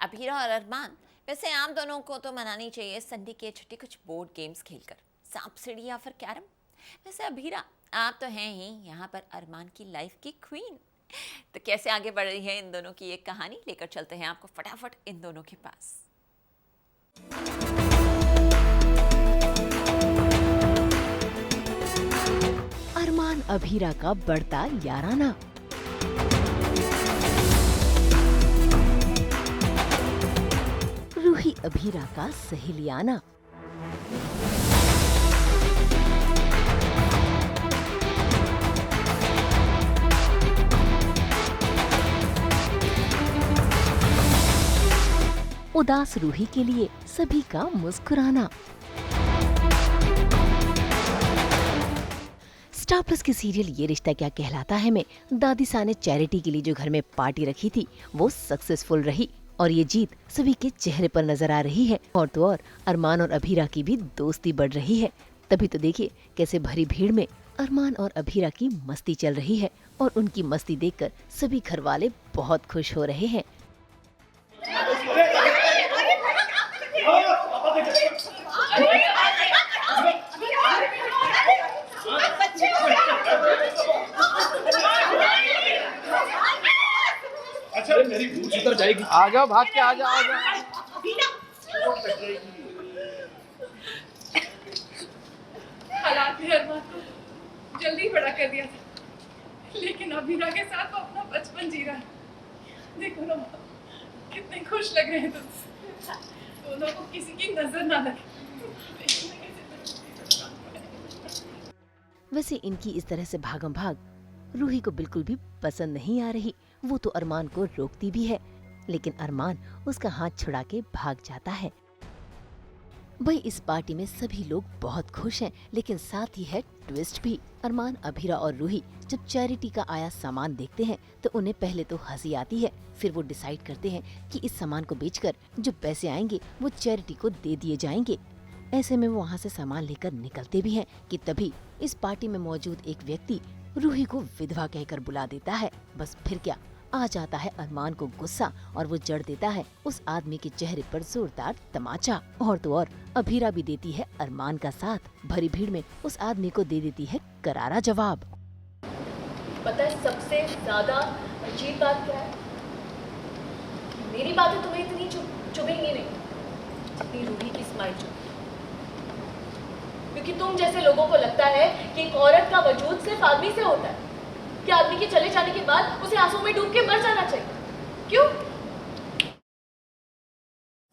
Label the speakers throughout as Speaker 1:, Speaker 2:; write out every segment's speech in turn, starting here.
Speaker 1: अभीरा और अरमान, वैसे आम दोनों को तो मनानी चाहिए संडे की छुट्टी कुछ बोर्ड गेम्स खेलकर, सांप सीढ़ी या फिर कैरम। वैसे अभीरा, आप तो हैं ही यहाँ पर अरमान की लाइफ की क्वीन। तो कैसे आगे बढ़ रही है इन दोनों की एक कहानी, लेकर चलते हैं आपको फटाफट इन दोनों के पास।
Speaker 2: अरमान अभीरा का बढ़ता याराना। रूही अभीरा का सहेलियाना। उदास रूही के लिए सभी का मुस्कुराना। स्टार प्लस के सीरियल ये रिश्ता क्या कहलाता है में दादी सा ने चैरिटी के लिए जो घर में पार्टी रखी थी वो सक्सेसफुल रही और ये जीत सभी के चेहरे पर नजर आ रही है। और तो और अरमान और अभीरा की भी दोस्ती बढ़ रही है। तभी तो देखिए कैसे भरी भीड़ में अरमान और अभीरा की मस्ती चल रही है और उनकी मस्ती देखकर सभी घर वाले बहुत खुश हो रहे हैं।
Speaker 3: अच्छा मेरी भूख उतर जाएगी।
Speaker 4: आ जाओ, भाग के आ जाओ, आ जाओ।
Speaker 5: हालात ने अरमान को जल्दी बड़ा कर दिया था, लेकिन अभीरा के साथ वो अपना बचपन जी रहा है। देखो ना कितने खुश लग रहे हैं तुम दोनों को, किसी की नजर ना लगे।
Speaker 2: वैसे इनकी इस तरह से भागम भाग रूही को बिल्कुल भी पसंद नहीं आ रही। वो तो अरमान को रोकती भी है, लेकिन अरमान उसका हाथ छुड़ा के भाग जाता है। भाई इस पार्टी में सभी लोग बहुत खुश हैं, लेकिन साथ ही है ट्विस्ट भी। अरमान, अभीरा और रूही जब चैरिटी का आया सामान देखते हैं तो उन्हें पहले तो हंसी आती है, फिर वो डिसाइड करते हैं कि इस सामान को बेचकर जो पैसे आएंगे वो चैरिटी को दे दिए जाएंगे। ऐसे में वो वहाँ से सामान लेकर निकलते भी हैं कि तभी इस पार्टी में मौजूद एक व्यक्ति रूही को विधवा कहकर बुला देता है। बस फिर क्या, आ जाता है अरमान को गुस्सा और वो जड़ देता है उस आदमी के चेहरे पर जोरदार तमाचा। और तो और अभीरा भी देती है अरमान का साथ। भरी भीड़ में उस आदमी को दे देती है करारा जवाब।
Speaker 6: पता है सबसे ज्यादा अजीब बात क्या है? मेरी बातें तुम्हें इतनी चुभेंगी नहीं जितनी रूही की स्माइल चुभेगी। क्योंकि तुम जैसे लोगों को लगता है कि एक औरत का वजूद सिर्फ आदमी से होता है, कि आदमी के चले जाने के बाद उसे आंसू में डूब के मर जाना चाहिए। क्यों?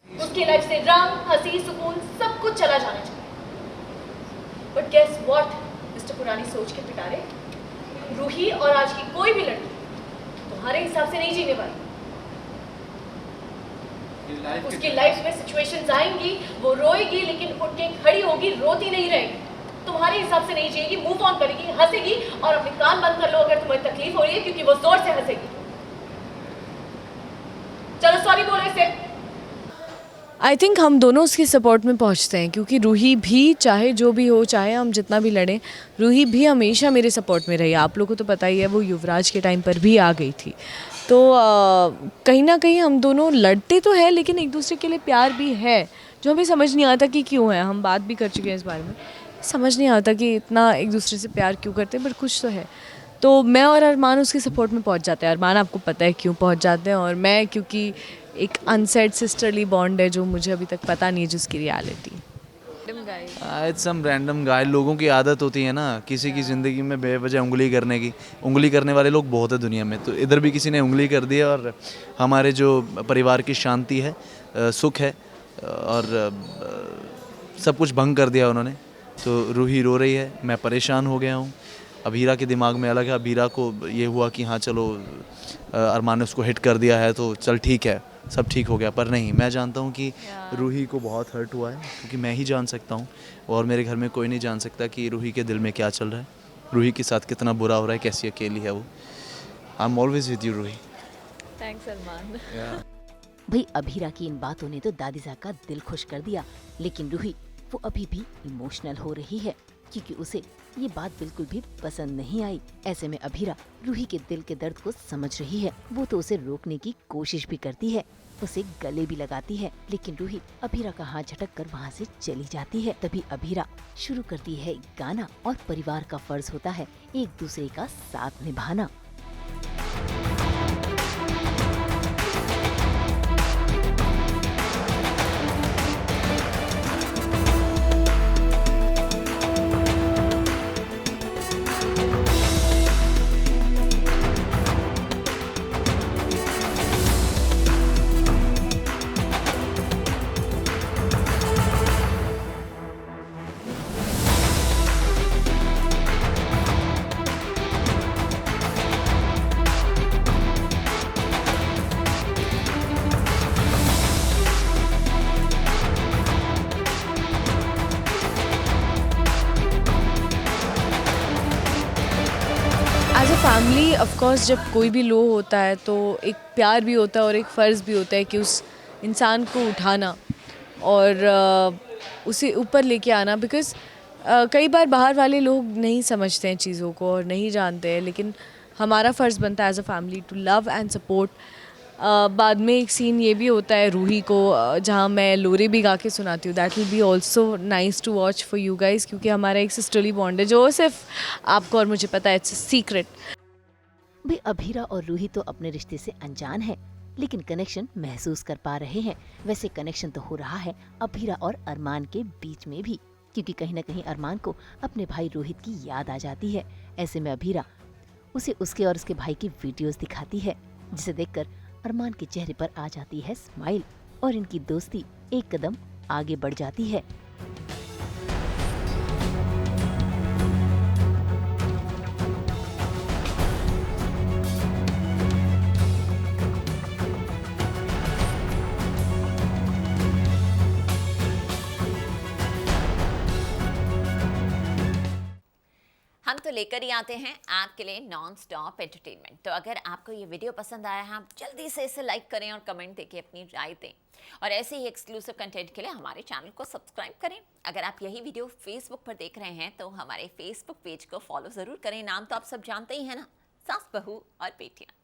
Speaker 6: उसकी लाइफ से रंग, हंसी, सुकून सब कुछ चला जाना चाहिए। बट गेस व्हाट मिस्टर पुरानी सोच के पिटारे, रूही और आज की कोई भी लड़की तुम्हारे हिसाब से नहीं जीने वाली। उसकी लाइफ में सिचुएशंस आएंगी, वो रोएगी लेकिन उठ के खड़ी होगी, रोती नहीं रहेगी। तुम्हारे हिसाब से नहीं जिएगी, मूव ऑन करेगी, हंसेगी। और अपने कान बंद कर लो अगर तुम्हें तकलीफ हो रही है, क्योंकि वो जोर से हंसेगी। चलो सॉरी बोलो इसे।
Speaker 5: आई थिंक हम दोनों उसके सपोर्ट में पहुंचते हैं, क्योंकि रूही भी चाहे जो भी हो, चाहे हम जितना भी लड़ें, रूही भी हमेशा मेरे सपोर्ट में रही। आप लोगों को तो पता ही है, वो युवराज के टाइम पर भी आ गई थी। तो कहीं ना कहीं हम दोनों लड़ते तो हैं, लेकिन एक दूसरे के लिए प्यार भी है, जो हमें समझ नहीं आता कि क्यों है। हम बात भी कर चुके हैं इस बारे में, समझ नहीं आता कि इतना एक दूसरे से प्यार क्यों करते हैं, बट कुछ तो है। तो मैं और अरमान उसके सपोर्ट में पहुंच जाते हैं। अरमान आपको पता है क्यों पहुंच जाते हैं, और मैं क्योंकि एक अनसेड सिस्टरली बॉन्ड है जो मुझे अभी तक पता नहीं है, जिसकी reality.
Speaker 4: It's some random guy. लोगों की आदत होती है ना किसी की ज़िंदगी में बेवजह उंगली करने की। उंगली करने वाले लोग बहुत है दुनिया में, तो इधर भी किसी ने उंगली कर दी है और हमारे जो परिवार की शांति है, सुख है, और सब कुछ भंग कर दिया उन्होंने। तो रूही रो रही है, मैं परेशान हो गया हूँ। अभीरा के दिमाग में अलग है। अभीरा को ये हुआ कि हाँ चलो अरमान ने उसको हिट कर दिया है तो चल ठीक है, सब ठीक हो गया। पर नहीं, मैं जानता हूँ कि रूही को बहुत हर्ट हुआ है, क्योंकि मैं ही जान सकता हूँ और मेरे घर में कोई नहीं जान सकता कि रूही के दिल में क्या चल रहा है, रूही के साथ कितना बुरा हो रहा है, कैसी अकेली है वो। I am always with you Ruhi.
Speaker 6: Thanks Armaan.
Speaker 2: भाई अभीरा की इन बातों ने तो दादीजा का दिल खुश कर दिया, लेकिन रूही वो अभी भी इमोशनल हो रही है, क्योंकि उसे ये बात बिल्कुल भी पसंद नहीं आई। ऐसे में अभीरा रूही के दिल के दर्द को समझ रही है। वो तो उसे रोकने की कोशिश भी करती है, उसे गले भी लगाती है, लेकिन रूही अभीरा का हाथ झटक कर वहाँ से चली जाती है। तभी अभीरा शुरू करती है एक गाना और परिवार का फर्ज होता है एक दूसरे का साथ निभाना।
Speaker 5: एज अ फैमिली ऑफकोर्स जब कोई भी लो होता है तो एक प्यार भी होता है और एक फ़र्ज़ भी होता है कि उस इंसान को उठाना और उसे ऊपर लेके आना। बिकॉज़ कई बार बाहर वाले लोग नहीं समझते हैं चीज़ों को और नहीं जानते हैं, लेकिन हमारा फ़र्ज़ बनता है as a family to love and support. बाद में एक सीन ये भी होता है रूही को जहाँ मैं लोरी भी गा के सुनाती हूँ। That will be also nice to watch for you guys, क्योंकि हमारा एक सिस्टरली बॉन्ड है जो सिर्फ आपको और मुझे पता है। It's secret.
Speaker 2: भाई अभीरा और रूही तो अपने रिश्ते से अनजान है, लेकिन कनेक्शन महसूस कर पा रहे हैं। वैसे कनेक्शन तो हो रहा है अभीरा और अरमान के बीच में भी, क्योंकि कहीं न कहीं अरमान को अपने भाई रोहित की याद आ जाती है। ऐसे में अभीरा उसे उसके और उसके भाई की वीडियोस दिखाती है, जिसे देखकर अरमान के चेहरे पर आ जाती है स्माइल और इनकी दोस्ती एक कदम आगे बढ़ जाती है।
Speaker 1: हम तो लेकर ही आते हैं आपके लिए नॉन स्टॉप एंटरटेनमेंट। तो अगर आपको ये वीडियो पसंद आया है, आप जल्दी से इसे लाइक करें और कमेंट देके अपनी राय दें, और ऐसे ही एक्सक्लूसिव कंटेंट के लिए हमारे चैनल को सब्सक्राइब करें। अगर आप यही वीडियो फेसबुक पर देख रहे हैं तो हमारे फेसबुक पेज को फॉलो ज़रूर करें। नाम तो आप सब जानते ही हैं ना, सास बहू और बेटियाँ।